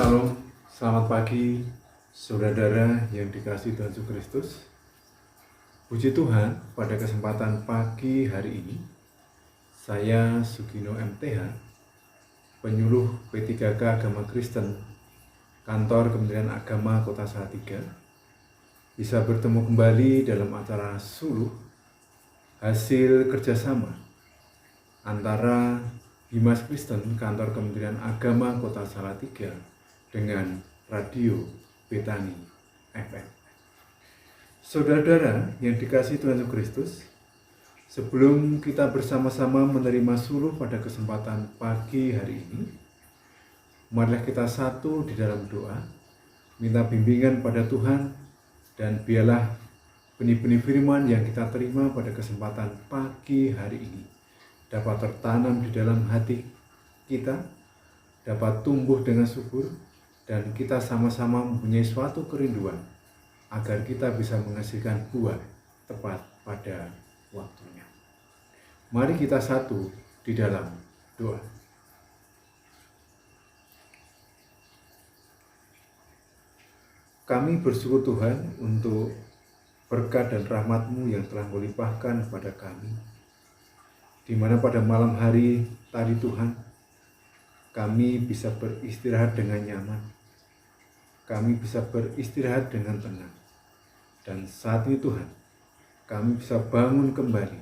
Shalom, selamat pagi saudara-saudara yang dikasihi Tuhan Yesus Kristus. Puji Tuhan, pada kesempatan pagi hari ini, saya Sugino MTH, penyuluh P3K Agama Kristen, Kantor Kementerian Agama Kota Salatiga, bisa bertemu kembali dalam acara Suluh, hasil kerjasama antara Bimas Kristen Kantor Kementerian Agama Kota Salatiga dengan Radio Betani FM. Saudara-saudara yang dikasihi Tuhan Yesus Kristus, sebelum kita bersama-sama menerima suluh pada kesempatan pagi hari ini, marilah kita satu di dalam doa, minta bimbingan pada Tuhan, dan biarlah benih-benih firman yang kita terima pada kesempatan pagi hari ini dapat tertanam di dalam hati kita, dapat tumbuh dengan subur, dan kita sama-sama mempunyai suatu kerinduan agar kita bisa menghasilkan buah tepat pada waktunya. Mari kita satu di dalam doa. Kami bersyukur Tuhan untuk berkat dan rahmat-Mu yang telah Engkau limpahkan kepada kami, di mana pada malam hari tadi Tuhan, kami bisa beristirahat dengan nyaman, kami bisa beristirahat dengan tenang, dan saat ini Tuhan, kami bisa bangun kembali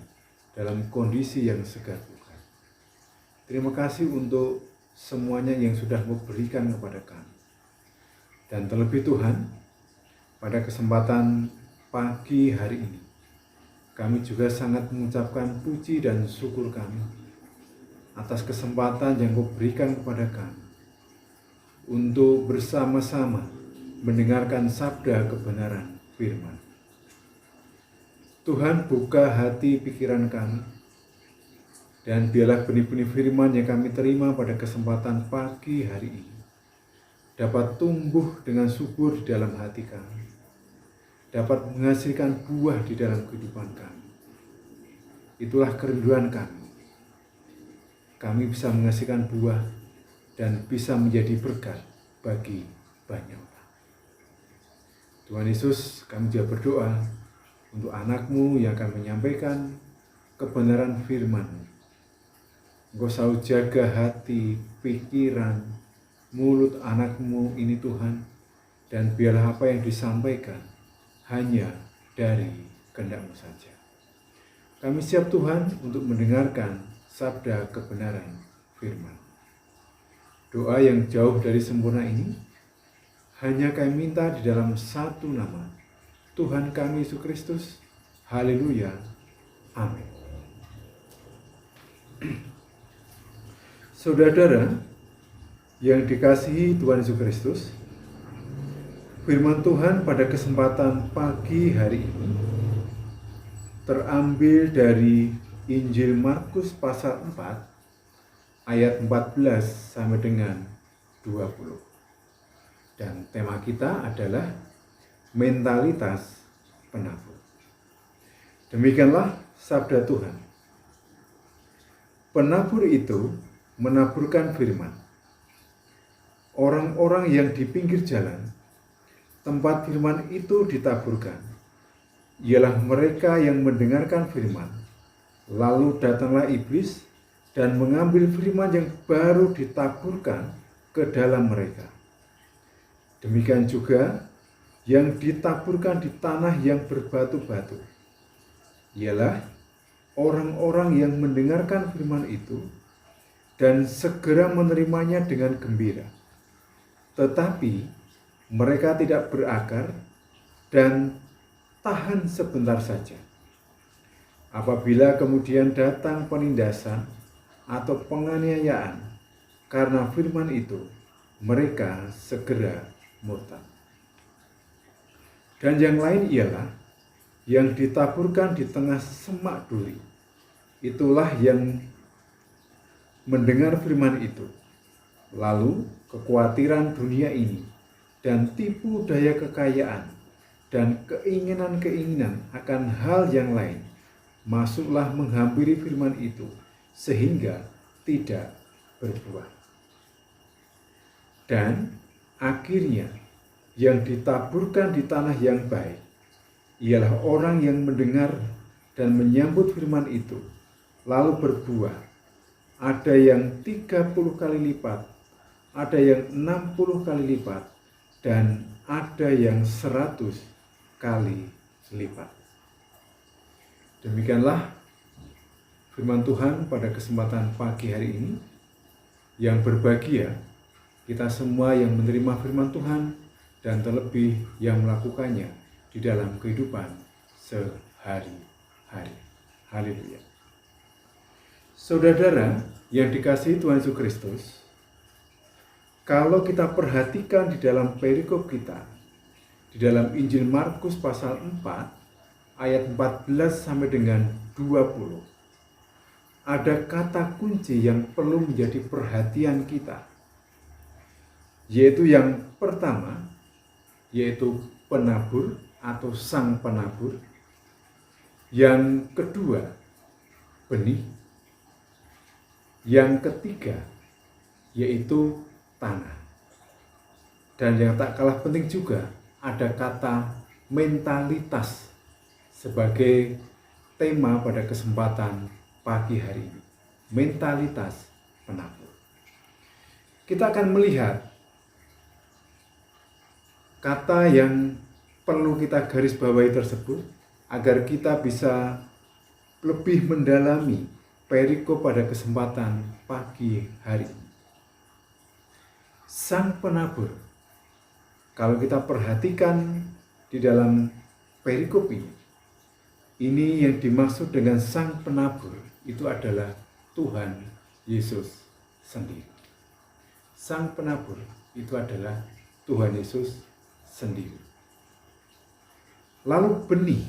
dalam kondisi yang segar Tuhan. Terima kasih untuk semuanya yang sudah Engkau berikan kepada kami. Dan terlebih Tuhan, pada kesempatan pagi hari ini, kami juga sangat mengucapkan puji dan syukur kami atas kesempatan yang Kau berikan kepada kami untuk bersama-sama mendengarkan sabda kebenaran firman. Tuhan, buka hati pikiran kami, dan biarlah benih-benih firman yang kami terima pada kesempatan pagi hari ini dapat tumbuh dengan subur di dalam hati kami, dapat menghasilkan buah di dalam kehidupan kami. Itulah kerinduan kami. Kami bisa menghasilkan buah dan bisa menjadi berkat bagi banyak orang. Tuhan Yesus, kami juga berdoa untuk anak-Mu yang akan menyampaikan kebenaran firman-Mu. Engkau selalu jaga hati, pikiran, mulut anak-Mu ini Tuhan, dan biarlah apa yang disampaikan hanya dari kehendak-Mu saja. Kami siap Tuhan untuk mendengarkan sabda kebenaran firman. Doa yang jauh dari sempurna ini hanya kami minta di dalam satu nama, Tuhan kami Yesus Kristus. Haleluya. Amin. Saudara-saudara yang dikasihi Tuhan Yesus Kristus, firman Tuhan pada kesempatan pagi hari ini terambil dari Injil Markus pasal 4 ayat 14 sampai dengan 20. Dan tema kita adalah mentalitas penabur. Demikianlah sabda Tuhan. Penabur itu menaburkan firman. Orang-orang yang di pinggir jalan, tempat firman itu ditaburkan, ialah mereka yang mendengarkan firman. Lalu datanglah iblis dan mengambil firman yang baru ditaburkan ke dalam mereka. Demikian juga yang ditaburkan di tanah yang berbatu-batu, ialah orang-orang yang mendengarkan firman itu dan segera menerimanya dengan gembira. Tetapi mereka tidak berakar dan tahan sebentar saja. Apabila kemudian datang penindasan atau penganiayaan karena firman itu, mereka segera murtad. Dan yang lain ialah yang ditaburkan di tengah semak duri. Itulah yang mendengar firman itu, lalu kekhawatiran dunia ini dan tipu daya kekayaan dan keinginan-keinginan akan hal yang lain masuklah menghampiri firman itu sehingga tidak berbuah. Dan Akhirnya, yang ditaburkan di tanah yang baik ialah orang yang mendengar dan menyambut firman itu, lalu berbuah. Ada yang 30 kali lipat, ada yang 60 kali lipat, dan ada yang 100 kali lipat. Demikianlah firman Tuhan pada kesempatan pagi hari ini. Yang berbahagia kita semua yang menerima firman Tuhan dan terlebih yang melakukannya di dalam kehidupan sehari-hari. Haleluya. Saudara-saudara yang dikasihi Tuhan Yesus Kristus, kalau kita perhatikan di dalam perikop kita, di dalam Injil Markus pasal 4 ayat 14 sampai dengan 20, ada kata kunci yang perlu menjadi perhatian kita, yaitu yang pertama, yaitu penabur atau sang penabur. Yang kedua, benih. Yang ketiga, yaitu tanah. Dan yang tak kalah penting juga, ada kata mentalitas sebagai tema pada kesempatan pagi hari ini. Mentalitas penabur. Kita akan melihat kata yang perlu kita garis bawahi tersebut agar kita bisa lebih mendalami perikop pada kesempatan pagi hari ini. Sang penabur. Kalau kita perhatikan di dalam perikop ini yang dimaksud dengan sang penabur itu adalah Tuhan Yesus sendiri. Sang penabur itu adalah Tuhan Yesus sendiri. Lalu benih.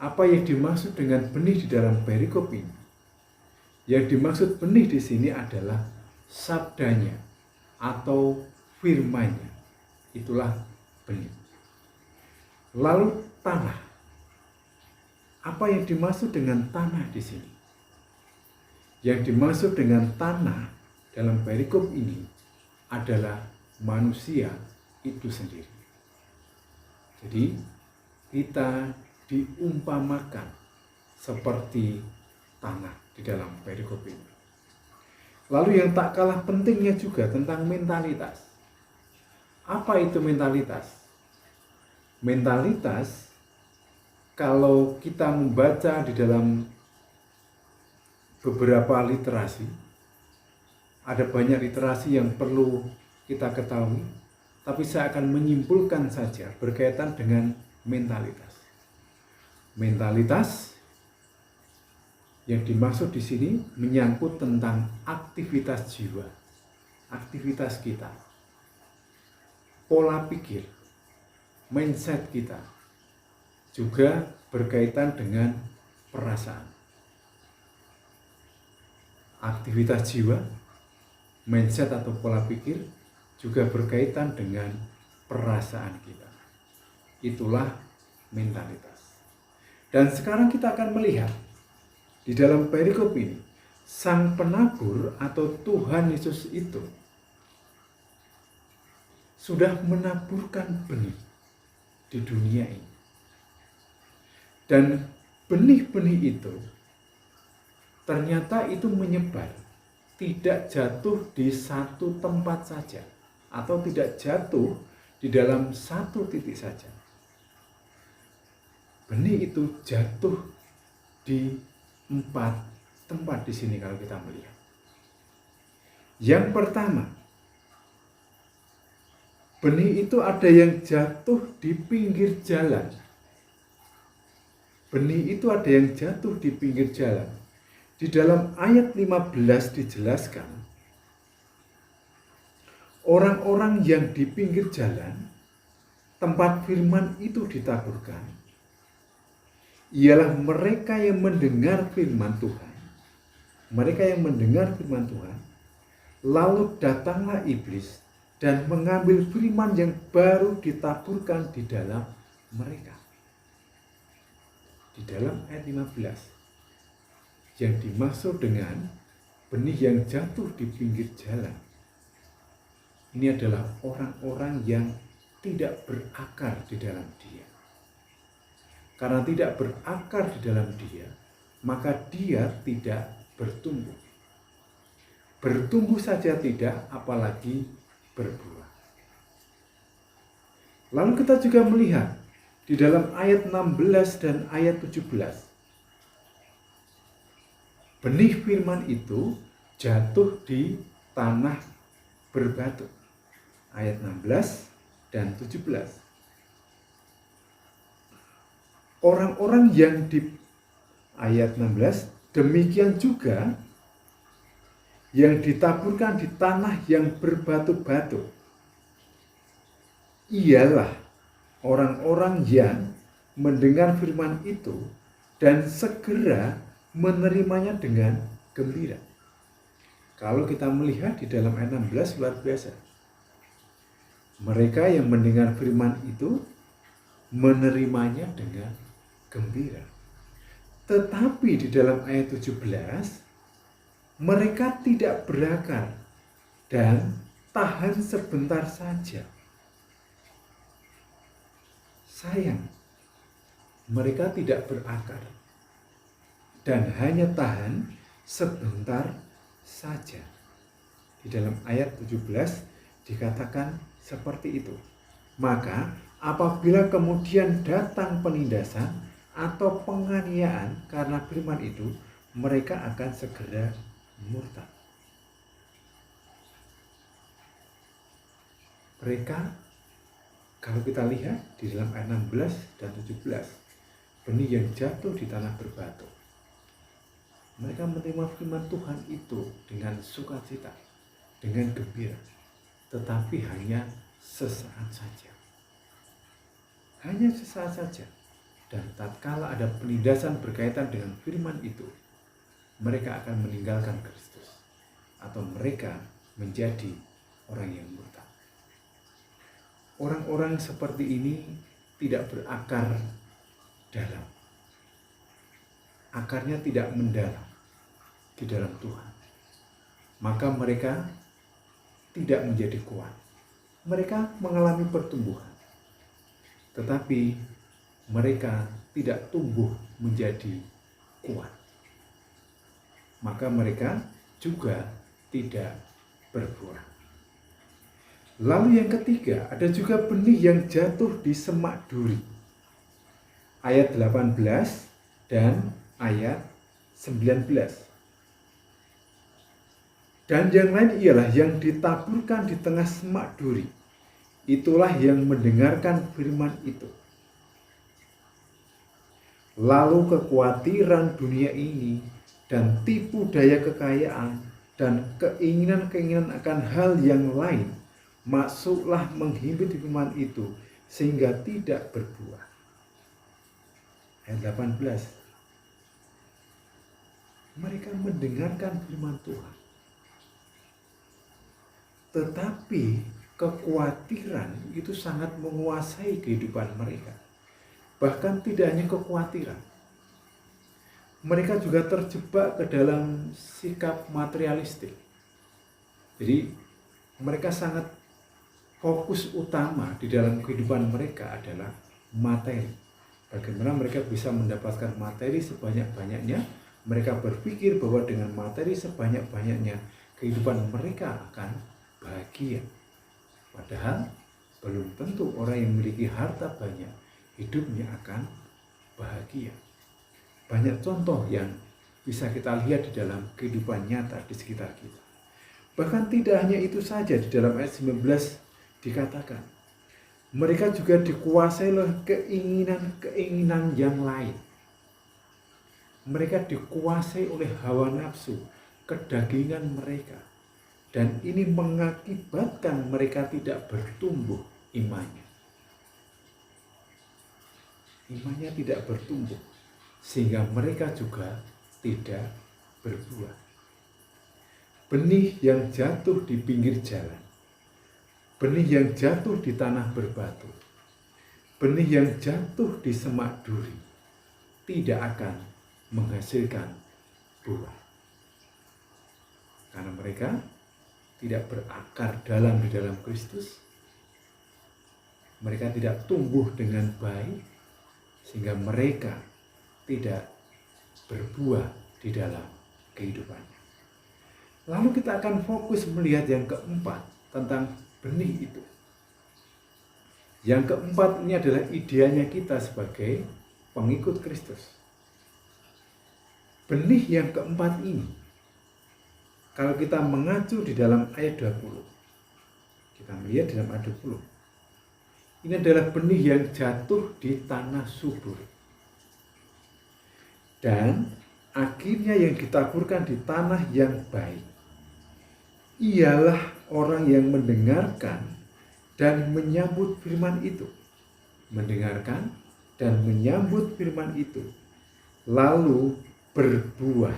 Apa yang dimaksud dengan benih di dalam perikop ini? Yang dimaksud benih di sini adalah sabdanya atau firman-Nya. Itulah benih. Lalu tanah. Apa yang dimaksud dengan tanah di sini? Yang dimaksud dengan tanah dalam perikop ini adalah manusia itu sendiri. Jadi kita diumpamakan seperti tanah di dalam perikop ini. Lalu yang tak kalah pentingnya juga tentang mentalitas. Apa itu mentalitas? Mentalitas, kalau kita membaca di dalam beberapa literasi, ada banyak literasi yang perlu kita ketahui, tapi saya akan menyimpulkan saja berkaitan dengan mentalitas. Mentalitas yang dimaksud di sini menyangkut tentang aktivitas jiwa, aktivitas kita, pola pikir, mindset kita, juga berkaitan dengan perasaan. Aktivitas jiwa, mindset atau pola pikir juga berkaitan dengan perasaan kita. Itulah mentalitas. Dan sekarang kita akan melihat di dalam perikop ini, sang penabur atau Tuhan Yesus itu sudah menaburkan benih di dunia ini. Dan benih-benih itu ternyata itu menyebar, tidak jatuh di satu tempat saja, atau tidak jatuh di dalam satu titik saja. Benih itu jatuh di 4 tempat di sini kalau kita melihat. Yang pertama, benih itu ada yang jatuh di pinggir jalan. Benih itu ada yang jatuh di pinggir jalan. Di dalam ayat 15 dijelaskan, orang-orang yang di pinggir jalan, tempat firman itu ditaburkan, ialah mereka yang mendengar firman Tuhan. Mereka yang mendengar firman Tuhan, lalu datanglah iblis dan mengambil firman yang baru ditaburkan di dalam mereka. Di dalam ayat 15, yang dimaksud dengan benih yang jatuh di pinggir jalan ini adalah orang-orang yang tidak berakar di dalam Dia. Karena tidak berakar di dalam Dia, maka dia tidak bertumbuh. Bertumbuh saja tidak, apalagi berbuah. Lalu kita juga melihat di dalam ayat 16 dan ayat 17. Benih firman itu jatuh di tanah berbatu. Ayat 16 dan 17. Orang-orang yang di ayat 16, demikian juga yang ditaburkan di tanah yang berbatu-batu. Ialah orang-orang yang mendengar firman itu dan segera menerimanya dengan gembira. Kalau kita melihat di dalam ayat 16 luar biasa. Mereka yang mendengar firman itu menerimanya dengan gembira. Tetapi di dalam ayat 17, mereka tidak berakar dan tahan sebentar saja. Sayang, mereka tidak berakar dan hanya tahan sebentar saja. Di dalam ayat 17 dikatakan seperti itu. Maka apabila kemudian datang penindasan atau penganiayaan karena firman itu, mereka akan segera murtad. Mereka, kalau kita lihat di dalam ayat 16 dan 17, benih yang jatuh di tanah berbatu. Mereka menerima firman Tuhan itu dengan sukacita, dengan gembira, tetapi hanya sesaat saja. Hanya sesaat saja. Dan tatkala ada penindasan berkaitan dengan firman itu, mereka akan meninggalkan Kristus atau mereka menjadi orang yang murtad. Orang-orang seperti ini tidak berakar dalam. Akarnya tidak mendalam di dalam Tuhan. Maka mereka tidak menjadi kuat. Mereka mengalami pertumbuhan. Tetapi mereka tidak tumbuh menjadi kuat. Maka mereka juga tidak berbuah. Lalu yang ketiga, ada juga benih yang jatuh di semak duri. Ayat 18 dan ayat 19. Dan yang lain ialah yang ditaburkan di tengah semak duri. Itulah yang mendengarkan firman itu. Lalu kekhawatiran dunia ini dan tipu daya kekayaan dan keinginan-keinginan akan hal yang lain masuklah menghimpit firman itu sehingga tidak berbuah. Ayat 18. Mereka mendengarkan firman Tuhan. Tetapi kekhawatiran itu sangat menguasai kehidupan mereka. Bahkan tidak hanya kekhawatiran. Mereka juga terjebak ke dalam sikap materialistik. Jadi mereka sangat fokus utama di dalam kehidupan mereka adalah materi. Bagaimana mereka bisa mendapatkan materi sebanyak-banyaknya. Mereka berpikir bahwa dengan materi sebanyak-banyaknya kehidupan mereka akan bahagia. Padahal belum tentu orang yang memiliki harta banyak hidupnya akan bahagia. Banyak contoh yang bisa kita lihat di dalam kehidupan nyata di sekitar kita. Bahkan tidak hanya itu saja, di dalam ayat 19 dikatakan, mereka juga dikuasai oleh keinginan-keinginan yang lain. Mereka dikuasai oleh hawa nafsu, kedagingan mereka. Dan ini mengakibatkan mereka tidak bertumbuh imannya. Imannya tidak bertumbuh, sehingga mereka juga tidak berbuah. Benih yang jatuh di pinggir jalan, benih yang jatuh di tanah berbatu, benih yang jatuh di semak duri, tidak akan menghasilkan buah. Karena mereka tidak berakar dalam di dalam Kristus, mereka tidak tumbuh dengan baik, sehingga mereka tidak berbuah di dalam kehidupannya. Lalu kita akan fokus melihat yang keempat tentang benih itu. Yang keempat ini adalah idealnya kita sebagai pengikut Kristus. Benih yang keempat ini, kalau kita mengacu di dalam ayat 20, kita melihat di dalam ayat 20, ini adalah benih yang jatuh di tanah subur. Dan akhirnya yang ditaburkan di tanah yang baik. Ialah orang yang mendengarkan dan menyambut firman itu. Mendengarkan dan menyambut firman itu. Lalu berbuah.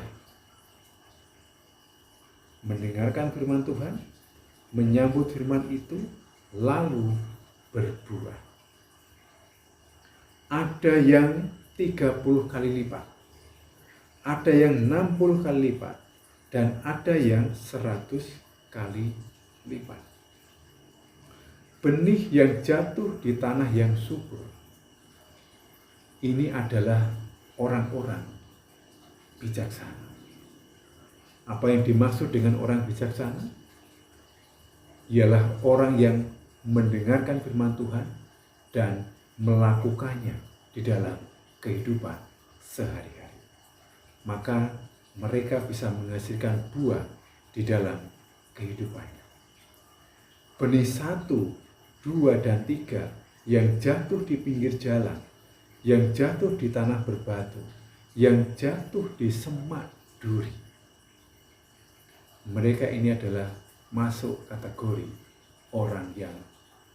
Mendengarkan firman Tuhan, menyambut firman itu, lalu berbuah. Ada yang 30 kali lipat, ada yang 60 kali lipat, dan ada yang 100 kali lipat. Benih yang jatuh di tanah yang subur, ini adalah orang-orang bijaksana. Apa yang dimaksud dengan orang bijaksana? Ialah orang yang mendengarkan firman Tuhan dan melakukannya di dalam kehidupan sehari-hari. Maka mereka bisa menghasilkan buah di dalam kehidupannya. Benih 1, 2, dan 3 yang jatuh di pinggir jalan, yang jatuh di tanah berbatu, yang jatuh di semak duri. Mereka ini adalah masuk kategori orang yang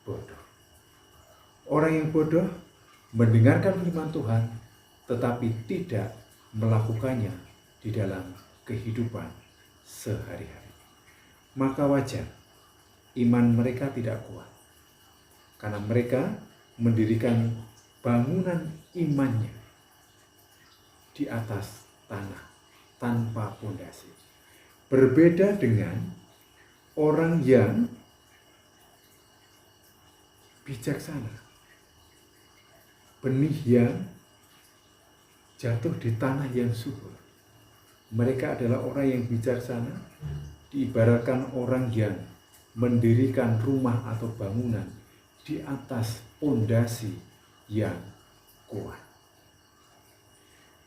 bodoh. Orang yang bodoh mendengarkan firman Tuhan tetapi tidak melakukannya di dalam kehidupan sehari-hari. Maka wajar iman mereka tidak kuat, karena mereka mendirikan bangunan imannya di atas tanah tanpa fondasi. Berbeda dengan orang yang bijaksana. Benih yang jatuh di tanah yang subur. Mereka adalah orang yang bijaksana, diibaratkan orang yang mendirikan rumah atau bangunan di atas fondasi yang kuat.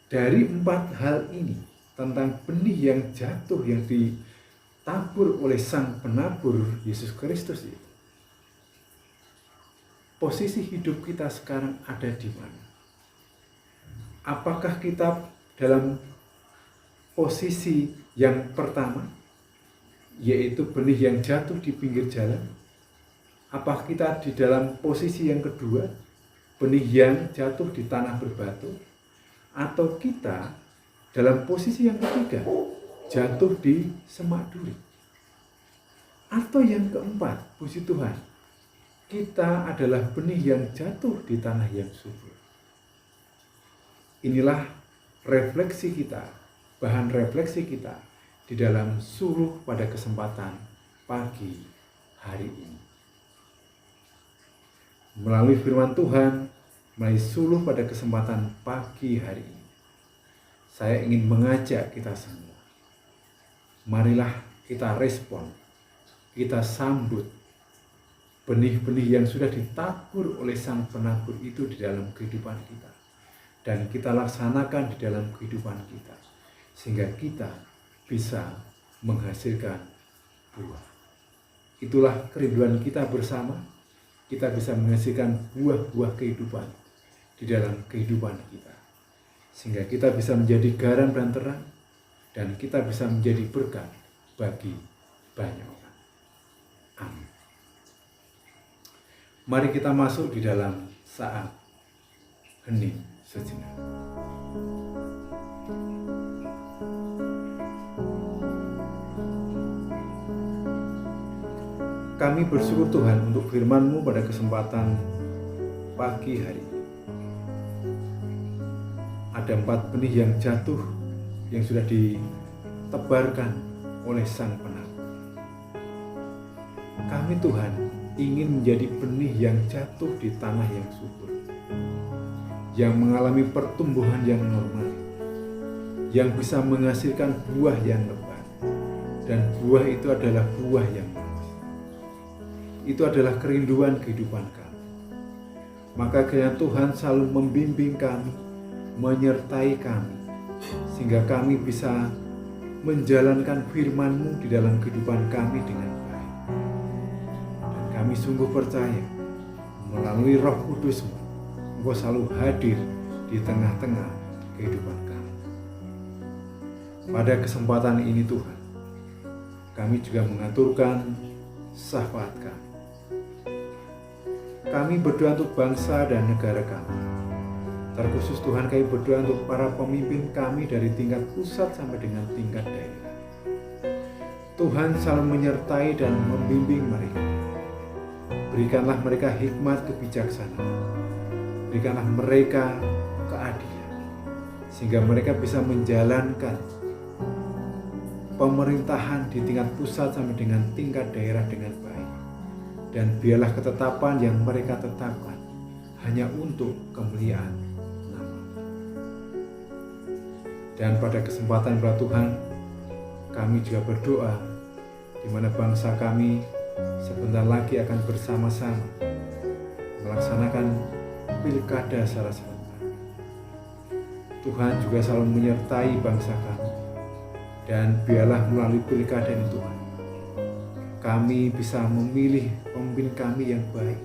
Dari 4 hal ini, tentang benih yang jatuh yang ditabur oleh Sang Penabur Yesus Kristus itu, posisi hidup kita sekarang ada di mana? Apakah kita dalam posisi yang pertama, yaitu benih yang jatuh di pinggir jalan? Apakah kita di dalam posisi yang kedua, benih yang jatuh di tanah berbatu? Atau kita dalam posisi yang ketiga, jatuh di semak duri? Atau yang keempat, puji Tuhan, kita adalah benih yang jatuh di tanah yang subur. Inilah refleksi kita, bahan refleksi kita di dalam suluh pada kesempatan pagi hari ini. Melalui firman Tuhan, melalui suluh pada kesempatan pagi hari ini, saya ingin mengajak kita semua. Marilah kita respon, kita sambut benih-benih yang sudah ditabur oleh Sang Penabur itu di dalam kehidupan kita. Dan kita laksanakan di dalam kehidupan kita. Sehingga kita bisa menghasilkan buah. Itulah kerinduan kita bersama. Kita bisa menghasilkan buah-buah kehidupan di dalam kehidupan kita. Sehingga kita bisa menjadi garam dan terang. Dan kita bisa menjadi berkat bagi banyak orang. Amin. Mari kita masuk di dalam saat hening sejenak. Kami bersyukur Tuhan untuk firman-Mu pada kesempatan pagi hari ini. Ada 4 benih yang jatuh yang sudah ditebarkan oleh Sang Penabur. Kami Tuhan ingin menjadi benih yang jatuh di tanah yang subur, yang mengalami pertumbuhan yang normal, yang bisa menghasilkan buah yang lebat, dan buah itu adalah buah yang manis. Itu adalah kerinduan kehidupan kami. Maka kiranya Tuhan selalu membimbing kami, menyertai kami, sehingga kami bisa menjalankan firman-Mu di dalam kehidupan kami dengan baik. Dan kami sungguh percaya melalui Roh Kudus-Mu, Engkau selalu hadir di tengah-tengah kehidupan kami. Pada kesempatan ini Tuhan, kami juga mengaturkan syafaat kami. Kami berdoa untuk bangsa dan negara kami. Terkhusus Tuhan, kami berdoa untuk para pemimpin kami dari tingkat pusat sampai dengan tingkat daerah. Tuhan selalu menyertai dan membimbing mereka. Berikanlah mereka hikmat kebijaksanaan. Berikanlah mereka keadilan, sehingga mereka bisa menjalankan pemerintahan di tingkat pusat sampai dengan tingkat daerah dengan baik. Dan biarlah ketetapan yang mereka tetapkan hanya untuk kemuliaan nama. Dan pada kesempatan Tuhan, kami juga berdoa di mana bangsa kami sebentar lagi akan bersama-sama melaksanakan pilkada secara serentak. Tuhan juga selalu menyertai bangsa kami, dan biarlah melalui pilkada ini Tuhan, kami bisa memilih pemimpin kami yang baik,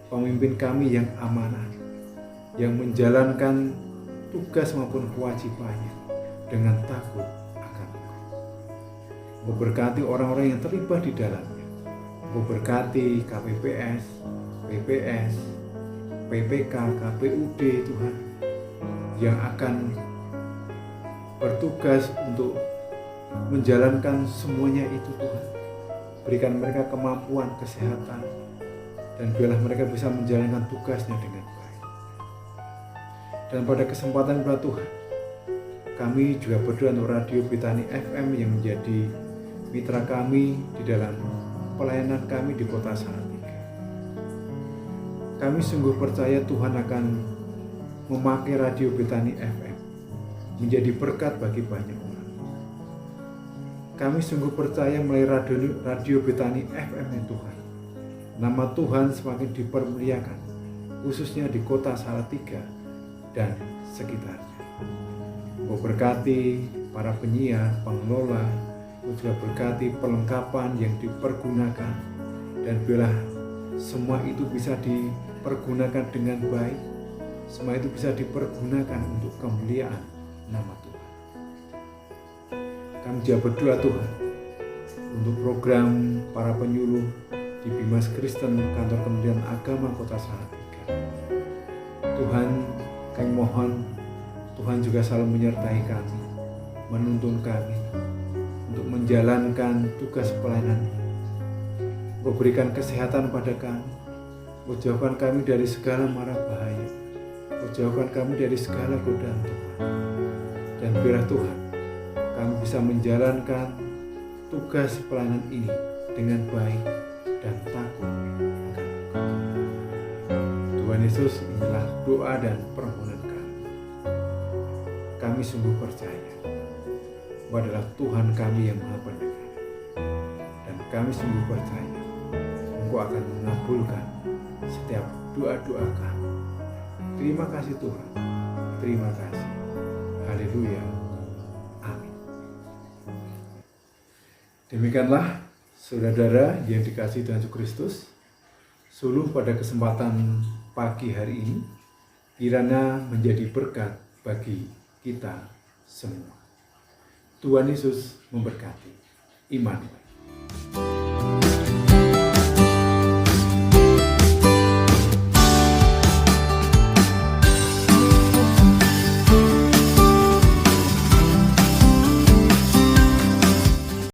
pemimpin kami yang amanah, yang menjalankan tugas maupun kewajibannya dengan takut akan Engkau. Engkau berkati orang-orang yang terlibat di dalamnya. Engkau berkati KPPS, PPS, PPK, KPUD Tuhan, yang akan bertugas untuk menjalankan semuanya itu Tuhan. Berikan mereka kemampuan, kesehatan, dan biarlah mereka bisa menjalankan tugasnya dengan baik. Dan pada kesempatan Tuhan, kami juga berdoa untuk Radio Betani FM yang menjadi mitra kami di dalam pelayanan kami di Kota Salatiga. Kami sungguh percaya Tuhan akan memakai Radio Betani FM menjadi berkat bagi banyak orang. Kami sungguh percaya melalui Radio Betani FM ya Tuhan, nama Tuhan semakin dipermuliakan, khususnya di Kota Salatiga dan sekitarnya. Engkau berkati para penyiar, pengelola, Engkau juga berkati perlengkapan yang dipergunakan, dan biarlah semua itu bisa dipergunakan dengan baik, semua itu bisa dipergunakan untuk kemuliaan nama Tuhan. Kami juga berdoa Tuhan untuk program para penyuluh di Bimas Kristen Kantor Kementerian Agama Kota Salatiga. Tuhan, kami mohon Tuhan juga selalu menyertai kami, menuntun kami untuk menjalankan tugas pelayanan ini. Engkau berikan kesehatan pada kami, Engkau jauhkan kami dari segala mara bahaya, Engkau jauhkan kami dari segala godaan Tuhan. Dan biarlah Tuhan, kami bisa menjalankan tugas pelayanan ini dengan baik dan takut akan Engkau. Tuhan Yesus, inilah doa dan permohonan kami. Kami sungguh percaya Engkau adalah Tuhan kami yang Maha Pendengar, dan kami sungguh percaya Engkau akan mengabulkan setiap doa-doa kami. Terima kasih Tuhan, terima kasih. Haleluya. Amin. Demikianlah saudara-saudara yang dikasihi Tuhan Yesus Kristus, suluh pada kesempatan pagi hari ini kiranya menjadi berkat bagi kita semua. Tuhan Yesus memberkati. Immanuel.